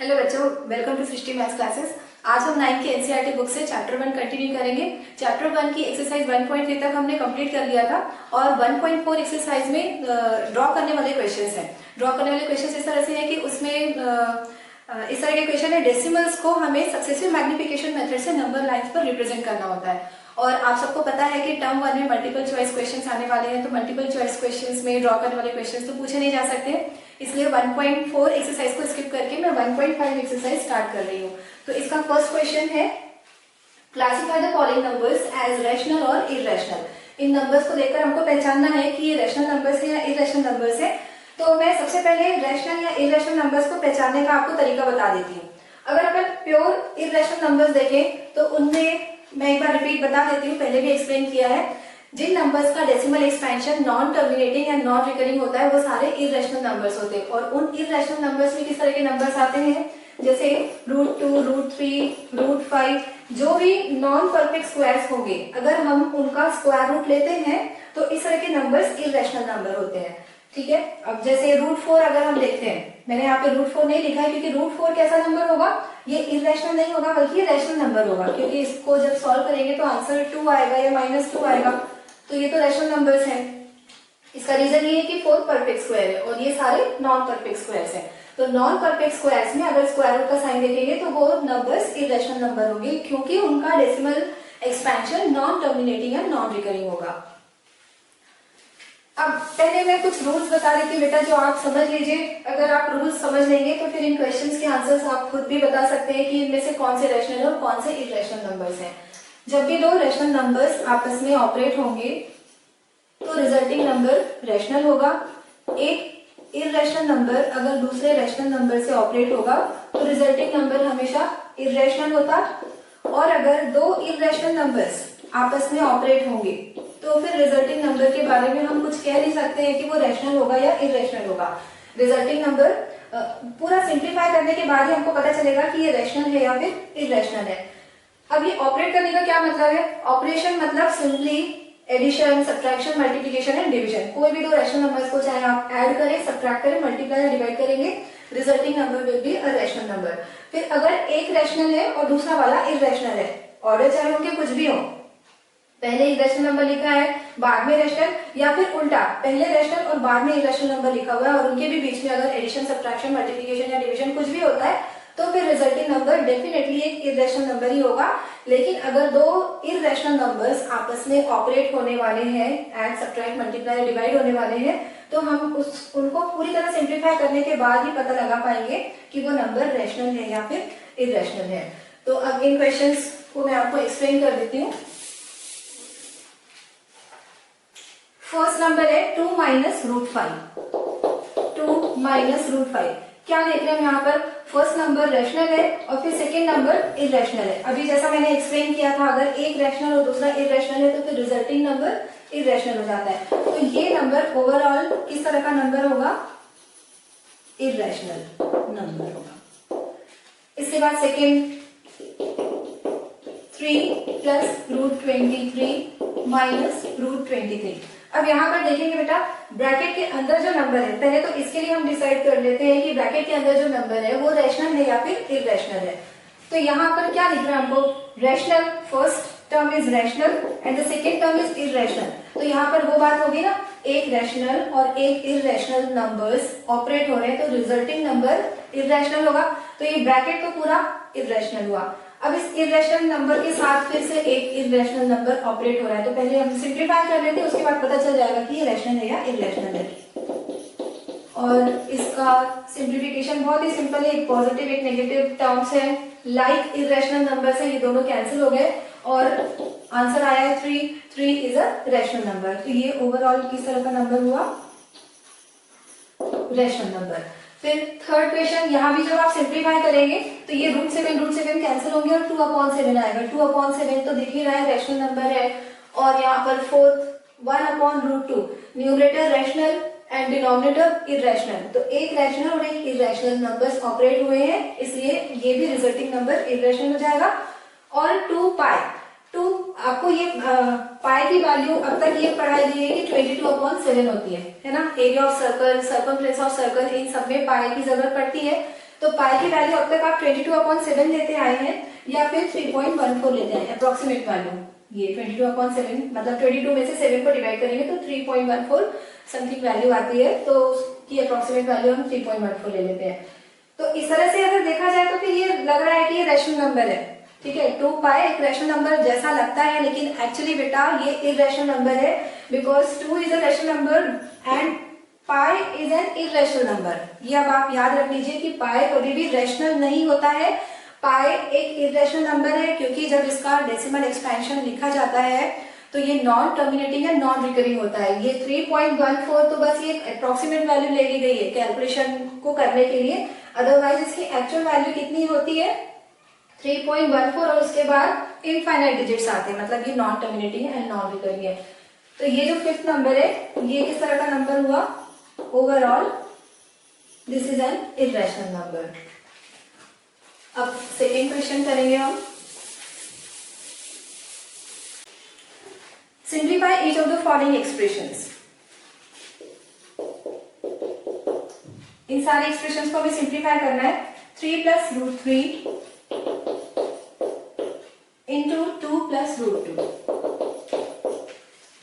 Hello बच्चों, welcome to Srishti maths classes. आज हम 9 के एनसीईआरटी बुक से चैप्टर 1 कंटिन्यू करेंगे। चैप्टर 1 की एक्सरसाइज 1.3 तक हमने कंप्लीट कर लिया था और 1.4 एक्सरसाइज में ड्रॉ करने वाले क्वेश्चंस हैं। ड्रॉ करने वाले क्वेश्चंस इस तरह से हैं कि उसमें इस तरह के क्वेश्चन है, डेसिमल्स को हमें सक्सेसिव मैग्निफिकेशन मेथड से नंबर लाइंस पर रिप्रेजेंट करना होता है। और आप सबको पता है कि टर्म 1 में मल्टीपल चॉइस क्वेश्चंस आने वाले हैं, तो मल्टीपल चॉइस क्वेश्चंस में ड्रॉ करने वाले क्वेश्चंस तो पूछे नहीं जा सकते, इसलिए 1.4 एक्सरसाइज को स्किप करके मैं 1.5 एक्सरसाइज स्टार्ट कर रही हूँ। तो इसका फर्स्ट क्वेश्चन है, classify the following numbers as rational और इररेशनल। इन नंबर्स को देखकर हमको पहचानना है कि ये रैशनल नंबर्स है या इररेशनल नंबर्स है। तो मैं सबसे पहले रैशनल या इररेशनल नंबर्स को पहचानने का आपको तरीका बता देती हूँ। अगर अपन प्योर इररेशनल नंबर्स देखें तो उनमें मैं एक बार रिपीट बता देती हूँ, पहले भी एक्सप्लेन किया है। जिन नंबर्स का डेसिमल एक्सपेंशन नॉन टर्मिनेटिंग या नॉन रिकरिंग होता है वो सारे इररेशनल नंबर्स होते हैं। और उन इररेशनल नंबर्स में किस तरह के नंबर्स आते हैं, जैसे √2, √3, √5, जो भी नॉन परफेक्ट स्क्वायर्स होंगे, अगर हम उनका स्क्वायर रूट लेते हैं तो इस तरह के नंबर्स इररेशनल नंबर होते हैं। ठीक है, अब जैसे √4 अगर हम देखते हैं, मैंने यहाँ पे √4 नहीं लिखा है क्योंकि √4 कैसा नंबर होगा, ये इररेशनल नहीं होगा बल्कि रैशनल नंबर होगा, क्योंकि इसको जब सॉल्व करेंगे तो आंसर 2 आएगा या -2 आएगा, तो ये तो रैशनल नंबर्स हैं। इसका रीजन ये है कि 4 परफेक्ट स्क्वायर है और ये सारे नॉन परफेक्ट स्क्वायर्स हैं। तो नॉन परफेक्ट स्क्वायर्स में अगर स्क्वायर रूट का साइन देखेंगे तो वो नंबर्स इररेशनल नंबर होंगे, क्योंकि उनका डेसिमल एक्सपेंशन नॉन टर्मिनेटिंग या नॉन रिकरिंग होगा। अब पहले मैं कुछ रूल्स बता देती हूँ बेटा, जो आप समझ लीजिए। अगर आप रूल्स समझ लेंगे तो फिर इन क्वेश्चंस के आंसर्स आप खुद भी बता सकते हैं कि इनमें से कौन से रैशनल और कौन से इररेशनल नंबर्स हैं। जब भी दो रैशनल नंबर्स आपस में ऑपरेट होंगे तो रिजल्टिंग नंबर रैशनल होगा। एक इररेशनल नंबर अगर दूसरे रैशनल नंबर से ऑपरेट होगा तो रिजल्टिंग नंबर हमेशा इररेशनल होता। और अगर दो इररेशनल नंबर्स आपस में ऑपरेट होंगे तो फिर रिजल्टिंग नंबर के बारे में हम कुछ कह नहीं सकते हैं कि वो रैशनल होगा या इररेशनल होगा। रिजल्टिंग नंबर पूरा सिंप्लीफाई करने के बाद ही हमको पता चलेगा कि ये रैशनल है या फिर इररेशनल है। अब ये ऑपरेट करने का क्या मतलब है? ऑपरेशन मतलब simply addition, subtraction, multiplication and division. कोई भी दो रैशनल नंबर्स को चाहे आप ऐड करें, सब्ट्रैक्ट करें, मल्टीप्लाई या डिवाइड करेंगे, resulting number will be a rational number. फिर अगर एक रैशनल है और दूसरा वाला इररेशनल है, ऑर्डर चाहे उनके कुछ भी हो, पहले इररेशनल नंबर लिखा है बाद में रैशनल, या फिर उल्टा पहले रैशनल और बाद में इररेशनल नंबर लिखा हुआ है और उनके भी बीच में अगर एडिशन, सब्ट्रैक्शन, मल्टीप्लिकेशन या डिवीजन कुछ भी होता है तो फिर रिजल्टिंग नंबर डेफिनेटली एक इररेशनल नंबर ही होगा। लेकिन अगर दो इररेशनल नंबर्स आपस में ऑपरेट होने वाले हैं, ऐड, सब्ट्रैक्ट, मल्टीप्लाई, डिवाइड होने वाले हैं, तो हम उनको पूरी तरह सिंप्लीफाई करने के बाद ही पता लगा पाएंगे कि वो नंबर रैशनल है या फिर इररेशनल है। तो अब इन क्वेश्चंस को मैं आपको एक्सप्लेन कर देती हूँ। फर्स्ट नंबर है 2 - √5। 2 - √5 क्या देख रहे हैं हम यहाँ पर? फर्स्ट नंबर रैशनल है और फिर सेकेंड नंबर इररेशनल है। अभी जैसा मैंने एक्सप्लेन किया था, अगर एक रैशनल और दूसरा इररेशनल है तो फिर रिजल्टिंग नंबर इररेशनल हो जाता है। तो ये नंबर ओवरऑल किस तरह का नंबर होगा? इररेशनल नंबर होगा। इसके बाद सेकेंड 3 + √23 - √23। अब यहाँ पर देखेंगे बेटा, ब्रैकेट के अंदर जो नंबर है, पहले तो इसके लिए हम डिसाइड कर लेते हैं कि ब्रैकेट के अंदर जो नंबर है वो रैशनल है या फिर इररेशनल है। तो यहाँ पर क्या दिख रहा है हमको? Rational, first term is rational and the second term is irrational. तो यहाँ पर वो बात होगी ना, एक रैशनल और एक इररेशनल नंबर्स ऑपरेट हो रहे हैं तो रिजल्टिंग नंबर इररेशनल होगा। तो ये ब्रैकेट तो पूरा इररेशनल हुआ। अब इस इररेशनल नंबर के साथ फिर से एक इररेशनल नंबर ऑपरेट हो रहा है, तो पहले हम सिंप्लीफाई कर लेते हैं, उसके बाद पता चल जाएगा कि ये रैशनल है या इररेशनल है। और इसका सिंप्लीफिकेशन बहुत ही सिंपल है, एक पॉजिटिव एक नेगेटिव टर्म्स है, लाइक इररेशनल नंबर्स है, ये दोनों कैंसिल हो गए और आंसर आया है 3। 3 इज अ रैशनल नंबर। तो ये ओवरऑल किस तरह का नंबर हुआ? Rational number. फिर थर्ड क्वेश्चन, यहाँ भी जब आप सिंप्लीफाई करेंगे तो ये √7 कैंसिल होंगे और 2/7 आएगा। 2/7 तो दिख ही रहा है रैशनल नंबर है। और यहाँ पर fourth 1/√2, numerator rational and denominator irrational. तो एक रैशनल और एक इररेशनल नंबर्स ऑपरेट हुए हैं, इसलिए ये भी रिजल्टिंग नंबर इररेशनल हो जाएगा। और 2π, आपको ये पाई की वैल्यू अब तक ये पढ़ाई दी है कि 22/7 होती है ना। Area of circle, circumference of circle, इन सब में पाई की जरूरत पड़ती है। तो पाई की वैल्यू अब तक आप 22/7 लेते आए हैं या फिर 3.14 लेते आए हैं अप्रोक्सीमेट वैल्यू। ये 22/7 मतलब 22 में से 7 को डिवाइड करेंगे तो 3.14 समथिंग वैल्यू आती है, तो उसकी अप्रोक्सीमेट वैल्यू हम 3.14 ले लेते हैं। तो इस तरह से अगर देखा जाए तो फिर ये लग रहा है कि ये रैशनल नंबर है, ठीक है। 2 पाई एक रैशनल नंबर जैसा लगता है, लेकिन एक्चुअली बेटा ये इररेशनल नंबर है, because 2 is a rational number and pi is an irrational number. ये अब आप याद रख लीजिए कि पाई कभी भी रैशनल नहीं होता है, पाई एक इररेशनल नंबर है, क्योंकि जब इसका डेसिमल एक्सपेंशन लिखा जाता है तो ये नॉन टर्मिनेटिंग या नॉन रिकरिंग होता है। ये 3.14 तो बस ये अप्रोक्सीमेट वैल्यू ले ली गई है कैलकुलेशन को करने के लिए, अदरवाइज इसकी एक्चुअल वैल्यू कितनी होती है 3.14 और उसके बाद इनफाइनाइट डिजिट्स आते हैं, मतलब ये नॉन टर्मिनेटिंग है एंड नॉन रिकरिंग है। तो ये जो 5th नंबर है ये किस तरह का नंबर हुआ, overall this is an irrational number. अब सेकेंड क्वेश्चन करेंगे हम। Simplify each of the following expressions. इन सारे एक्सप्रेशंस को हमें सिंप्लीफाई करना है। 3 + √3 इंटू 2 + √2।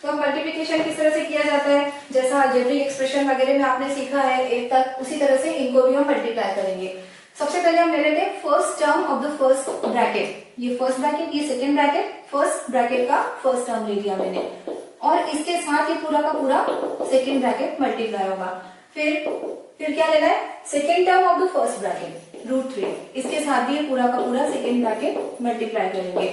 तो मल्टीप्लीकेशन किस तरह से किया जाता है, जैसा अलजेब्रिक एक्सप्रेशन वगैरह में आपने सीखा है एक तक, उसी तरह से इनको भी हम मल्टीप्लाई करेंगे। सबसे पहले हम ले लेते हैं first term of the first bracket. ये फर्स्ट ब्रैकेट, ये सेकेंड ब्रैकेट, फर्स्ट ब्रैकेट का फर्स्ट टर्म ले लिया मैंने, और इसके साथ ये पूरा का पूरा सेकेंड ब्रैकेट मल्टीप्लाई होगा। फिर क्या लेना है, second term of the first bracket √3, इसके साथ भी ये पूरा का पूरा सेकेंड ब्रैकेट मल्टीप्लाई करेंगे।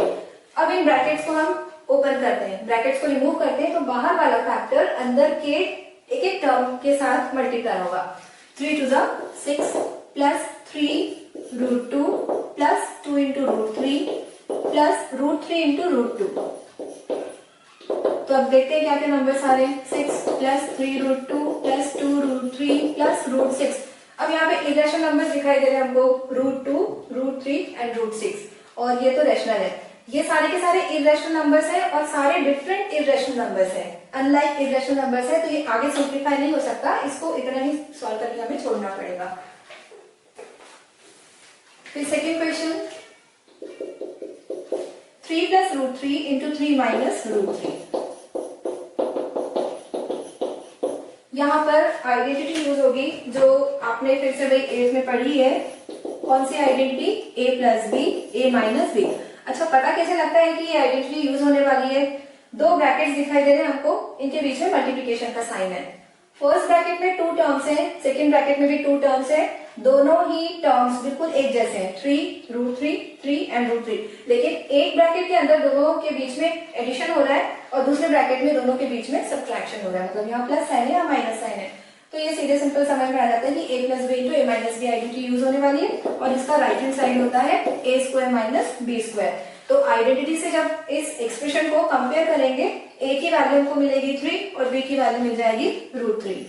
अब इन ब्रैकेट्स को हम ओपन करते हैं, ब्रैकेट्स को रिमूव करते हैं, तो बाहर वाला फैक्टर अंदर के एक एक टर्म के साथ मल्टीप्लाई होगा। 3 × 2 = 6 + 3 √2 + 2 × √3 + √3 × √2। तो अब देखते हैं क्या क्या नंबर्स आ रहे हैं। 6 + 3 √2 + 2 √3 + √6। अब यहाँ पे इरेशनल नंबर्स दिखाई दे रहे हैं हमको, √2 √3 एंड √6, और ये तो रैशनल है। ये सारे के सारे इरेशनल नंबर्स हैं और सारे डिफरेंट इरेशनल नंबर्स हैं, अनलाइक इरेशनल नंबर्स है, तो ये आगे सिंप्लीफाई नहीं हो सकता, इसको इतना ही सॉल्व करके हमें छोड़ना पड़ेगा। फिर सेकेंड क्वेश्चन, 3 + √3 × 3 - √3। यहाँ पर आइडेंटिटी यूज होगी जो आपने फिर से वही 8th में पढ़ी है। कौन सी identity, a + b a - b। अच्छा, पता कैसे लगता है कि ये आइडेंटिटी यूज होने वाली है, दो ब्रैकेट्स दिखाई दे रहे हैं आपको, इनके बीच में मल्टीप्लिकेशन का साइन है। फर्स्ट ब्रैकेट में 2 टर्म्स हैं, सेकेंड ब्रैकेट में भी 2 टर्म्स हैं, दोनों ही टर्म्स बिल्कुल एक जैसे हैं, 3 √3 3 एंड √3, लेकिन एक ब्रैकेट के अंदर दोनों के बीच में एडिशन हो रहा है और दूसरे ब्रैकेट में दोनों के बीच में सब्ट्रैक्शन हो रहा है, मतलब यहाँ प्लस साइन है या माइनस साइन है। तो ये सीधे सिंपल समझ में आ जाता है कि a + b × a - b identity use होने वाली है, और इसका राइट हैंड साइड होता है a² - b²। तो आइडेंटिटी से जब इस एक्सप्रेशन को कंपेयर करेंगे, a की वैल्यू हमको मिलेगी 3 और b की वैल्यू मिल जाएगी √3।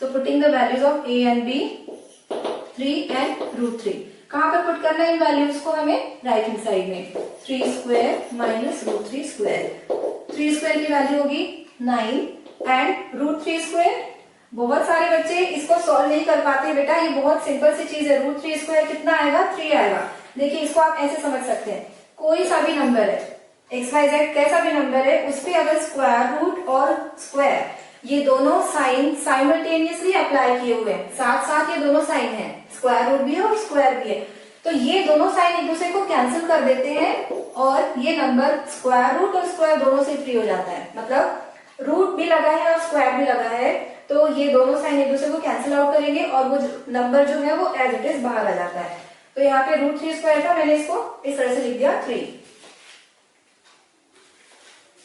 So putting the values of a and b, 3 and √3, कहां पर पुट करना है इन वैल्यूज को हमें, राइट हैंड साइड में। 3² - √3², 3² की वैल्यू होगी 9 एंड √3²। बहुत सारे बच्चे इसको सॉल्व नहीं कर पाते बेटा, ये बहुत सिंपल सी चीज है। √3² कितना आएगा, 3 आएगा। देखिए इसको आप ऐसे समझ सकते हैं, कोई सा भी नंबर है, XYZ कैसा भी नंबर है, उस पे अगर स्क्वायर रूट और स्क्वायर ये दोनों साइन साइमल्टेनियसली अप्लाई किए हुए हैं, साथ साथ ये दोनों साइन है, स्क्वायर रूट भी है और स्क्वायर भी है, तो ये दोनों साइन एक दूसरे को कैंसिल कर देते हैं और ये नंबर स्क्वायर रूट और स्क्वायर दोनों से फ्री हो जाता है। मतलब रूट भी लगा है और स्क्वायर भी लगा है, तो ये दोनों साइन एक दूसरे को कैंसिल आउट करेंगे और वो नंबर जो है वो एज इट इज बाहर आ जाता है। तो यहाँ पे √3² था, मैंने इसको इस तरह से लिख दिया 3।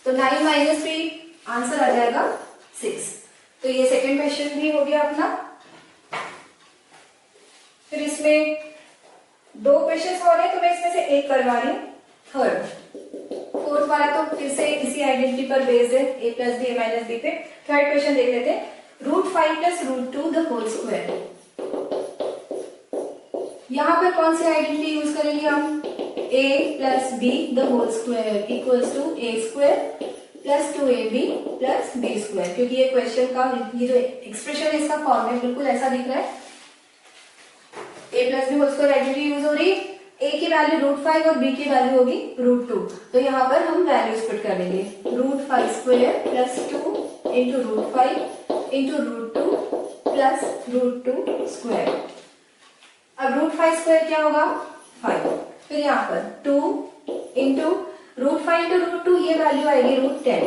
तो 9 - 3 आंसर आ जाएगा 6। तो ये सेकंड क्वेश्चन भी हो गया अपना। फिर इसमें 2 क्वेश्चन और है, तो मैं इसमें से एक करवा रही हूँ। फोर्थ वाला तो फिर से इसी आइडेंटिटी पर बेस्ड है, a + b a - b पे। थर्ड क्वेश्चन देख लेते हैं, √5 + √2 द होल स्क्वायर। यहाँ पर कौन सी आइडेंटिटी यूज करेंगे हम, a + b the whole square = a² + 2ab + b², क्योंकि ये क्वेश्चन का ये जो एक्सप्रेशन है इसका फॉर्म है बिल्कुल ऐसा दिख रहा है। A plus B whole square identity use हो रही है, ए की वैल्यू √5 और बी की वैल्यू होगी √2। तो यहाँ पर हम वैल्यूज पुट कर देंगे, √5 square plus 2 into √5 into √2 plus √2 square. अब √5 स्क्वायर क्या होगा 5, फिर यहाँ पर 2 इंटू √5 इंटू √2 ये वैल्यू आएगी √10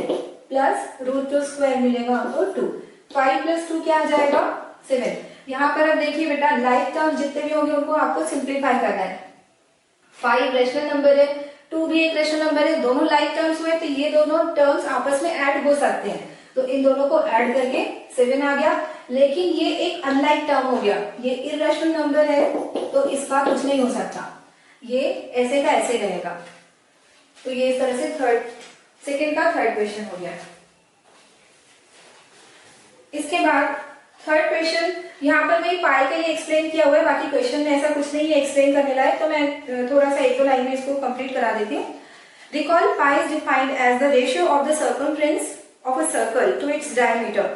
प्लस √2 स्क्वायर मिलेगा हमको 2। 5 प्लस 2 क्या आ जाएगा 7। यहाँ पर अब देखिए बेटा लाइक टर्म्स जितने भी होंगे उनको आपको सिंप्लीफाई करना है। 5 रेशनल नंबर है, 2 भी एक रेशनल नंबर है, दोनों लाइक टर्म्स हुए तो ये दोनों टर्म्स आपस में ऐड हो सकते हैं, तो इन दोनों को ऐड करके 7 आ गया। लेकिन ये एक अनलाइक टर्म हो गया, ये इर्रेशनल नंबर है तो इसका कुछ नहीं हो सकता, ये ऐसे का ऐसे रहेगा। तो ये इस तरह से सेकेंड का थर्ड क्वेश्चन हो गया। इसके बाद थर्ड क्वेश्चन, यहाँ पर मैं पाई के लिए एक्सप्लेन किया हुआ है, बाकी क्वेश्चन में ऐसा कुछ नहीं है एक्सप्लेन करने लायक, तो मैं थोड़ा सा एक दो लाइन में इसको कंप्लीट करा देती हूँ। Recall pi is defined as the ratio of the circumference of a circle to its diameter,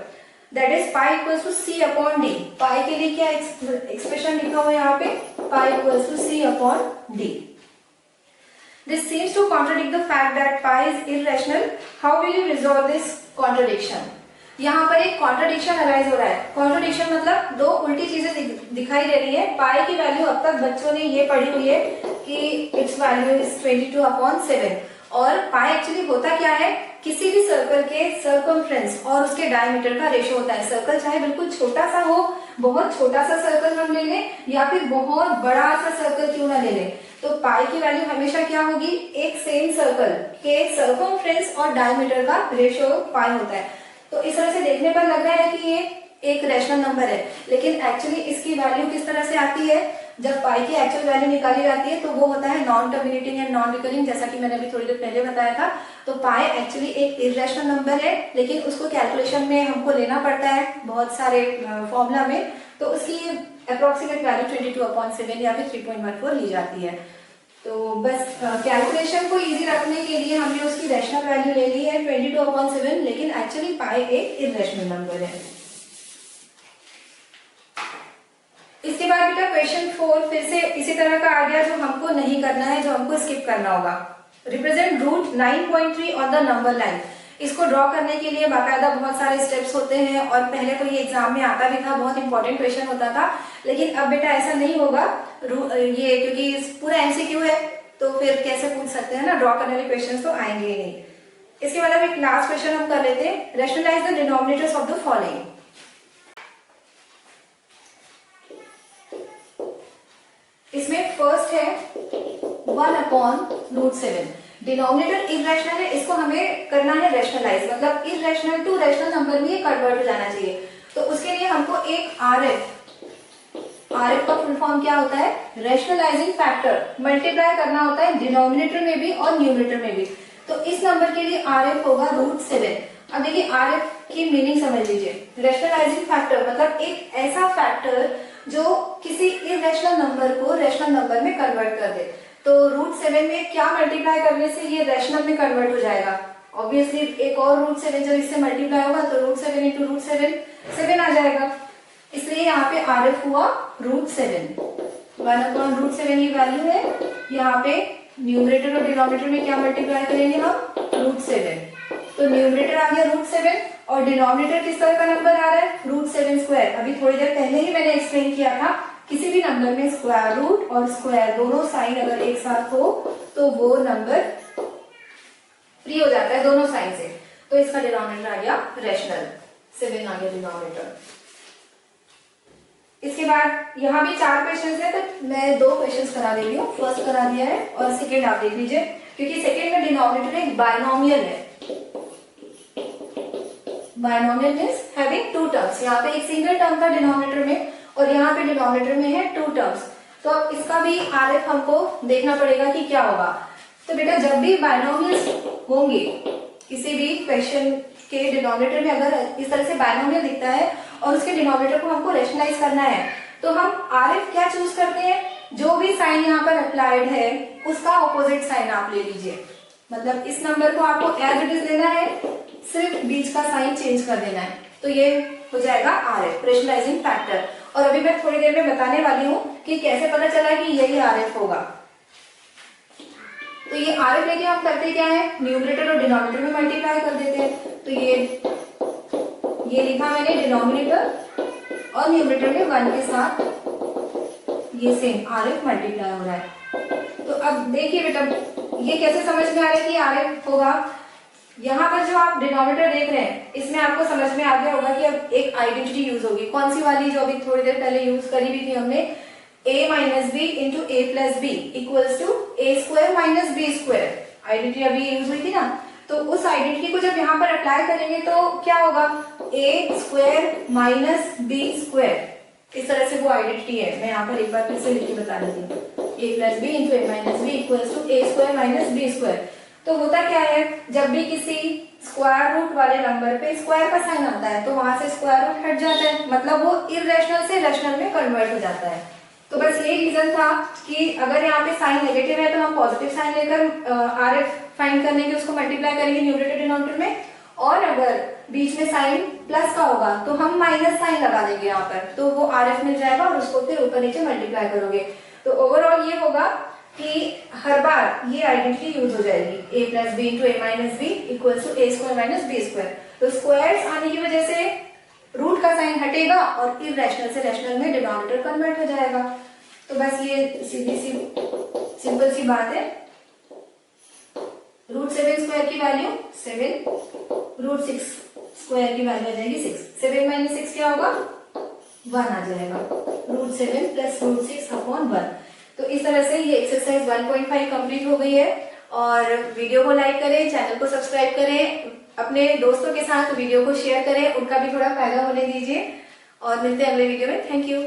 that is pi equals to c upon d। पाई के लिए क्या एक्सप्रेशन लिखा हुआ है यहाँ पे, pi equals to c upon d। This seems to contradict the fact that pi is irrational. How will you resolve this contradiction? यहाँ पर एक कॉन्ट्रडिक्शन अराइज हो रहा है। कॉन्ट्रडिक्शन मतलब दो उल्टी चीजें दिखाई दे रही है। पाई की वैल्यू अब तक बच्चों ने ये पढ़ी हुई है कि इट्स वैल्यू इज 22/7, और पाई एक्चुअली होता क्या है, किसी भी सर्कल के सर्कमफ्रेंस और उसके डायमीटर का रेशियो होता है। सर्कल चाहे बिल्कुल छोटा सा हो, बहुत छोटा सा सर्कल हम ले लें या फिर बहुत बड़ा सा सर्कल क्यों ना ले लें, तो पाई की वैल्यू हमेशा क्या होगी, एक सेम सर्कल के सर्कमफ्रेंस और डायमीटर का रेशियो पाई होता है। तो इस तरह से देखने पर लग रहा है कि ये एक रैशनल नंबर है, लेकिन एक्चुअली इसकी वैल्यू किस तरह से आती है, जब पाई की एक्चुअल वैल्यू निकाली जाती है तो वो होता है non terminating and non recurring, जैसा कि मैंने अभी थोड़ी देर पहले बताया था। तो पाई एक्चुअली एक इर्रेशनल नंबर है, लेकिन उसको कैलकुलेशन में हमको लेना पड़ता है बहुत सारे फॉर्मूला में, तो उसकी अप्रोक्सीमेट वैल्यू 22/7 या फिर 3.14 ली जाती है। तो बस कैलकुलेशन को इजी रखने के लिए हमने उसकी रैशनल वैल्यू ले ली है 22/7, लेकिन एक्चुअली पाई एक इर्रेशनल नंबर है। इसके बाद बेटा क्वेश्चन 4 फिर से इसी तरह का आ गया, जो हमको नहीं करना है, जो हमको स्किप करना होगा। Represent root 9.3 on the number line. इसको ड्रॉ करने के लिए बाकायदा बहुत सारे स्टेप्स होते हैं, और पहले तो ये एग्जाम में आता भी था, बहुत इंपॉर्टेंट क्वेश्चन होता था, लेकिन अब बेटा ऐसा नहीं होगा। ये क्योंकि पूरा एमसीक्यू है तो फिर कैसे पूछ सकते हैं ना, ड्रॉ करने वाले क्वेश्चन तो आएंगे ही नहीं। इसके बाद अब एक लास्ट क्वेश्चन हम कर लेते हैं, rationalise the denominators of the following. इसमें फर्स्ट है 1/√7। डिनोमिनेटर इर्रेशनल है, इसको हमें करना है रैशनलाइज, मतलब इर्रेशनल टू रैशनल नंबर में ये कन्वर्ट हो जाना चाहिए। तो उसके लिए हमको एक आरएफ का फुल फॉर्म क्या होता है, रैशनलाइजिंग फैक्टर, मल्टीप्लाई करना होता है डिनोमिनेटर में भी और न्यूमरेटर में भी। तो इस नंबर के लिए आरएफ होगा √7। अब देखिए आरएफ की मीनिंग समझ लीजिए, रैशनलाइजिंग फैक्टर मतलब एक ऐसा फैक्टर जो किसी इर्रेशनल नंबर को रैशनल नंबर में कन्वर्ट कर दे। तो √7 में क्या मल्टीप्लाई करने से ये रैशनल में कन्वर्ट हो जाएगा, ऑब्वियसली एक और √7 जब इससे मल्टीप्लाई होगा तो √7 इंटू √7 7 आ जाएगा, इसलिए यहाँ पे आरएफ हुआ √7। 1/√7 ये वैल्यू है, यहाँ पे न्यूमरेटर और डिनोमिनेटर में क्या मल्टीप्लाई करेंगे हम, √7। तो न्यूमरेटर आ गया √7 और डिनोमिनेटर किस तरह का नंबर आ रहा है, √7²। अभी थोड़ी देर पहले ही मैंने एक्सप्लेन किया था, किसी भी नंबर में स्क्वायर रूट और स्क्वायर दोनों साइन अगर एक साथ हो तो वो नंबर फ्री हो जाता है दोनों साइन से। तो इसका डिनोमिनेटर आ गया रैशनल, 7 आ गया डिनोमिनेटर। इसके बाद यहाँ भी 4 क्वेश्चन है, तो मैं 2 क्वेश्चन करा दे रही हूँ, फर्स्ट करा दिया है और सेकेंड आप देख लीजिए, क्योंकि सेकेंड में डिनोमिनेटर एक बायनोमियल है। बायनोमियल मींस हैविंग 2 टर्म्स, यहाँ पे एक सिंगल टर्म था डिनोमिनेटर में और यहाँ पे डिनोमिनेटर में है 2 टर्म्स। तो अब इसका भी आरएफ हमको देखना पड़ेगा कि क्या होगा। तो बेटा जब भी बायनोमियल्स होंगे किसी भी क्वेश्चन के डिनोमिनेटर में, अगर इस तरह से बायनोमियल दिखता है और उसके डिनोमिनेटर को हमको रैशनलाइज करना है, तो हम आरएफ क्या चूज करते हैं, जो भी साइन यहाँ पर अप्लाइड है उसका ऑपोजिट साइन आप ले लीजिए। मतलब इस नंबर को आपको एज इट इज लेना है, सिर्फ बीच का साइन चेंज कर देना है, तो ये हो जाएगा आरएफ, रैशनलाइजिंग फैक्टर। और अभी मैं थोड़ी देर में बताने वाली हूँ कि कैसे पता चला कि यही RF होगा। तो ये RF लेके हम करते क्या है, न्यूमरेटर और डिनोमिनेटर में मल्टीप्लाई कर देते हैं। तो ये लिखा मैंने डिनोमिनेटर और न्यूमरेटर में 1 के साथ ये सेम RF मल्टीप्लाई हो रहा है। तो अब देखिए बेटा ये कैसे समझ में आ रहा है कि RF होगा। यहाँ पर जो आप डिनोमिनेटर देख रहे हैं इसमें आपको समझ में आ गया होगा कि अब एक आइडेंटिटी यूज होगी। कौन सी वाली, जो अभी थोड़ी देर पहले यूज करी हुई थी हमने, a minus b into a plus b equals to A square minus B square. Identity अभी यूज हुई थी ना, तो उस आइडेंटिटी को जब यहाँ पर अप्लाई करेंगे तो क्या होगा, ए स्क्वायर माइनस बी स्क्वायर। इस तरह से वो आइडेंटिटी है। मैं यहाँ पर एक बार फिर से लिख के बता देती हूँ, A plus B into A minus B equals to A square minus B square. तो होता क्या है, जब भी किसी स्क्वायर रूट वाले नंबर पे स्क्वायर का साइन आता है तो वहां से स्क्वायर रूट हट जाता है, मतलब वो इररेशनल से रैशनल में कन्वर्ट हो जाता है। तो बस ये रीजन था कि अगर यहाँ पे साइन नेगेटिव है तो हम पॉजिटिव साइन लेकर RF फाइंड करने के उसको मल्टीप्लाई करेंगे न्यूमरेटर डिनोमिनेटर में, और अगर बीच में साइन प्लस का होगा तो हम माइनस साइन लगा देंगे यहाँ पर, तो वो RF मिल जाएगा और उसको फिर ऊपर नीचे मल्टीप्लाई करोगे। तो ओवरऑल ये होगा कि हर बार ये आइडेंटिटी यूज हो जाएगी, A plus B into A minus B equal to A square minus B square. तो स्क्वायर्स आने की वजह से रूट का साइन हटेगा और इररेशनल से रैशनल में डिनोमिनेटर कन्वर्ट हो जाएगा। तो बस ये सीधी सी सिंपल सी बात है। रूट 7 स्क्वायर की वैल्यू 7, रूट 6 स्क्वायर की वैल्यू आ जाएगी 6, 7 माइनस 6 क्या होगा, 1 आ जाएगा, रूट 7 प्लस रूट 6 अपॉन 1। तो इस तरह से ये एक्सरसाइज 1.5 कंप्लीट हो गई है। और वीडियो को लाइक करें, चैनल को सब्सक्राइब करें, अपने दोस्तों के साथ वीडियो को शेयर करें, उनका भी थोड़ा फायदा होने दीजिए। और मिलते हैं अगले वीडियो में। Thank you.